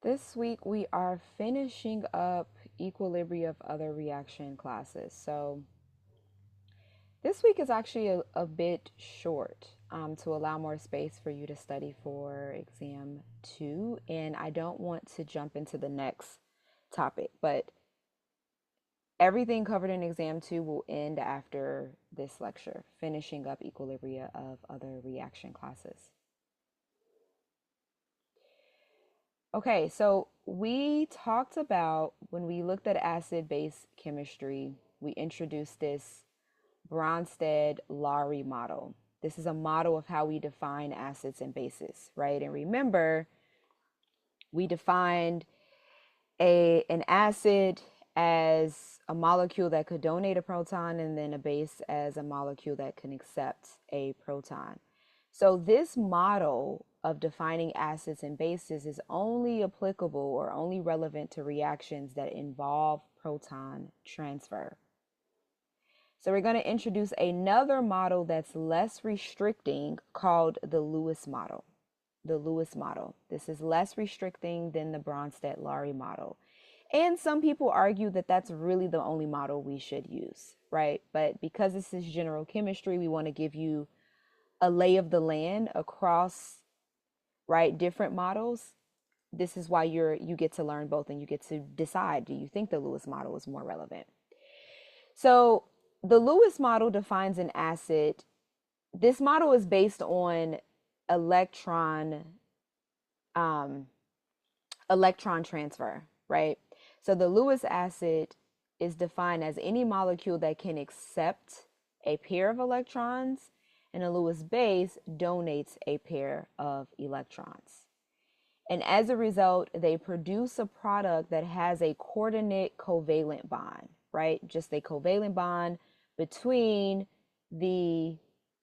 This week we are finishing up Equilibria of other reaction classes. So this week is actually a bit short to allow more space for you to study for exam 2. And I don't want to jump into the next topic, but everything covered in exam 2 will end after this lecture, finishing up Equilibria of other reaction classes. Okay, so we talked about when we looked at acid-base chemistry, we introduced this Bronsted-Lowry model. This is a model of how we define acids and bases, right? And remember, we defined an acid as a molecule that could donate a proton, and then a base as a molecule that can accept a proton. So this model of defining acids and bases is only applicable or only relevant to reactions that involve proton transfer. So we're going to introduce another model that's less restricting called the Lewis model. The Lewis model. This is less restricting than the Bronsted-Lowry model. And some people argue that that's really the only model we should use, right? But because this is general chemistry, we want to give you a lay of the land across, right, different models. This is why you get to learn both and you get to decide, do you think the Lewis model is more relevant? So the Lewis model defines an acid. This model is based on electron transfer, right? So the Lewis acid is defined as any molecule that can accept a pair of electrons, and a Lewis base donates a pair of electrons. And as a result, they produce a product that has a coordinate covalent bond, right? Just a covalent bond between the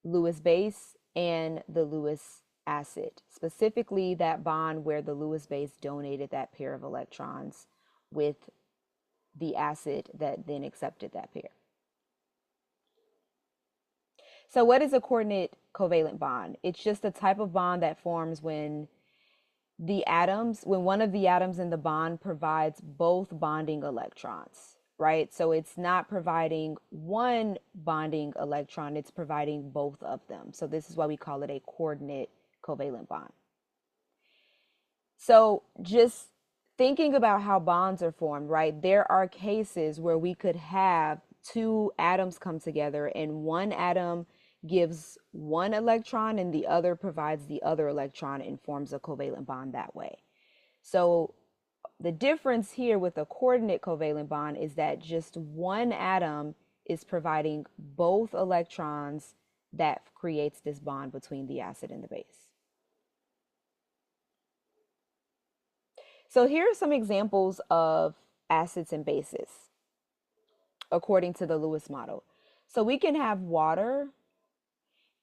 Lewis base and the Lewis acid, specifically that bond where the Lewis base donated that pair of electrons with the acid that then accepted that pair. So what is a coordinate covalent bond? It's just a type of bond that forms when one of the atoms in the bond provides both bonding electrons, right? So it's not providing one bonding electron, it's providing both of them. So this is why we call it a coordinate covalent bond. So just thinking about how bonds are formed, right? There are cases where we could have two atoms come together and one atom gives one electron and the other provides the other electron and forms a covalent bond that way. So the difference here with a coordinate covalent bond is that just one atom is providing both electrons that creates this bond between the acid and the base. So here are some examples of acids and bases according to the Lewis model. So we can have water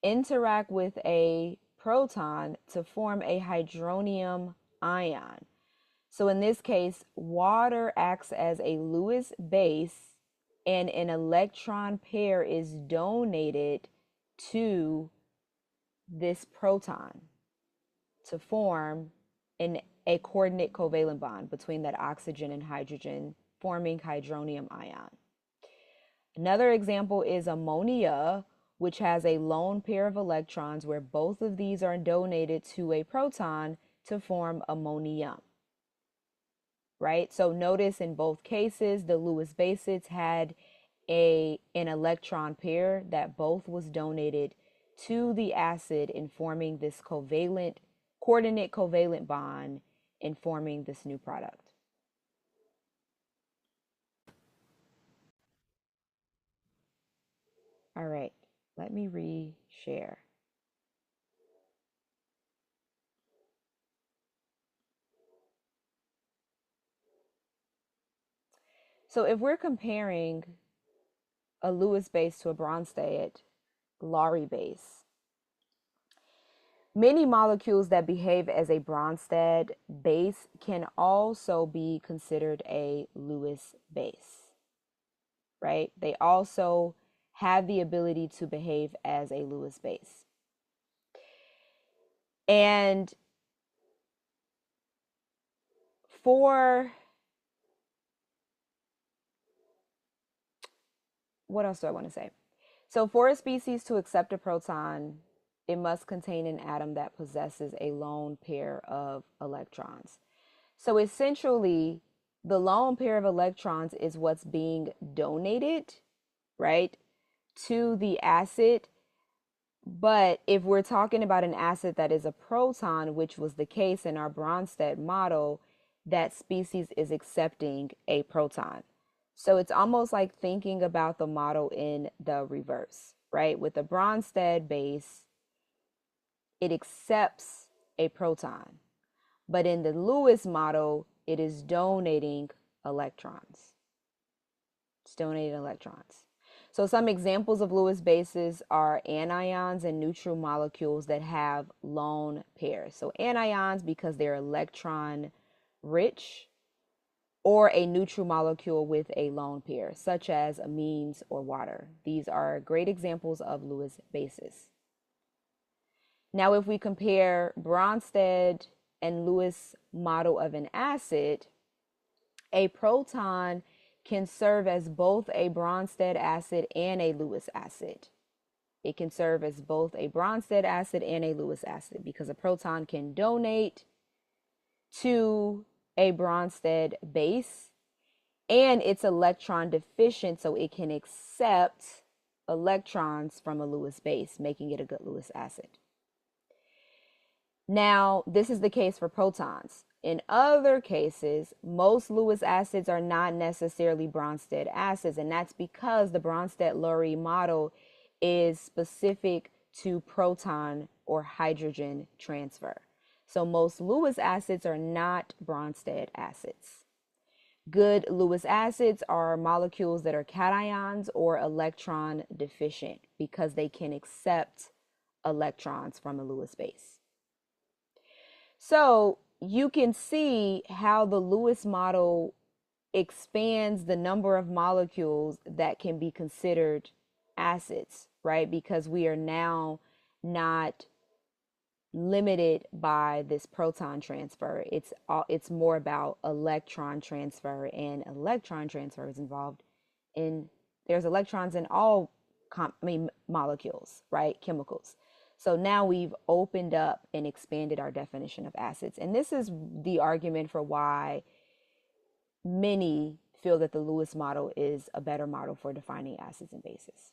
interact with a proton to form a hydronium ion. So in this case, water acts as a Lewis base and an electron pair is donated to this proton to form a coordinate covalent bond between that oxygen and hydrogen, forming hydronium ion. Another example is ammonia, which has a lone pair of electrons where both of these are donated to a proton to form ammonium. Right? So notice in both cases, the Lewis bases had an electron pair that both was donated to the acid in forming this coordinate covalent bond in forming this new product. All right, let me re-share. So if we're comparing a Lewis base to a Bronsted-Lowry base, many molecules that behave as a Bronsted base can also be considered a Lewis base, right? They also have the ability to behave as a Lewis base. And for what else do I want to say? So, for a species to accept a proton, it must contain an atom that possesses a lone pair of electrons. So, essentially, the lone pair of electrons is what's being donated, right, to the acid. But if we're talking about an acid that is a proton, which was the case in our Bronsted model, that species is accepting a proton. So it's almost like thinking about the model in the reverse, right? With the Bronsted base, it accepts a proton. But in the Lewis model, it is donating electrons. It's donating electrons. So some examples of Lewis bases are anions and neutral molecules that have lone pairs. So anions because they're electron rich, or a neutral molecule with a lone pair, such as amines or water. These are great examples of Lewis bases. Now, if we compare Bronsted and Lewis model of an acid, a proton can serve as both a Bronsted acid and a Lewis acid. It can serve as both a Bronsted acid and a Lewis acid because a proton can donate to a Bronsted base and it's electron deficient, so it can accept electrons from a Lewis base, making it a good Lewis acid. Now, this is the case for protons. In other cases, most Lewis acids are not necessarily Bronsted acids, and that's because the Bronsted-Lowry model is specific to proton or hydrogen transfer. So most Lewis acids are not Bronsted acids. Good Lewis acids are molecules that are cations or electron deficient because they can accept electrons from a Lewis base. So you can see how the Lewis model expands the number of molecules that can be considered acids, right? Because we are now not limited by this proton transfer. It's more about electron transfer, and electron transfer is involved in there's electrons in all molecules, right? Chemicals. So now we've opened up and expanded our definition of acids. And this is the argument for why many feel that the Lewis model is a better model for defining acids and bases.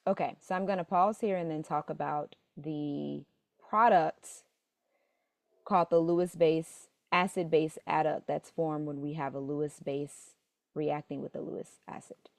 Okay, so I'm going to pause here and then talk about the products called the Lewis base, acid base adduct that's formed when we have a Lewis base reacting with a Lewis acid.